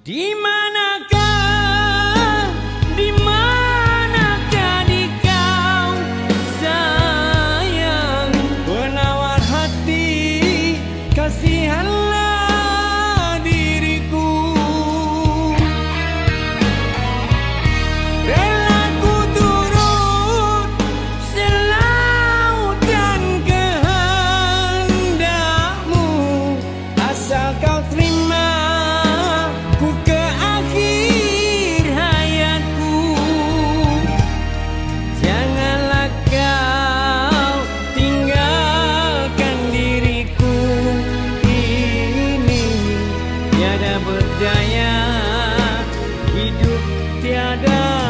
Di manakah, di manakah di kau sayang, penawar hati, kasihanlah diriku. Rela ku turut selautan kehendakmu, asal kau terima ku ke akhir hayatku. Janganlah kau tinggalkan diriku ini, tiada berdaya, hidup tiada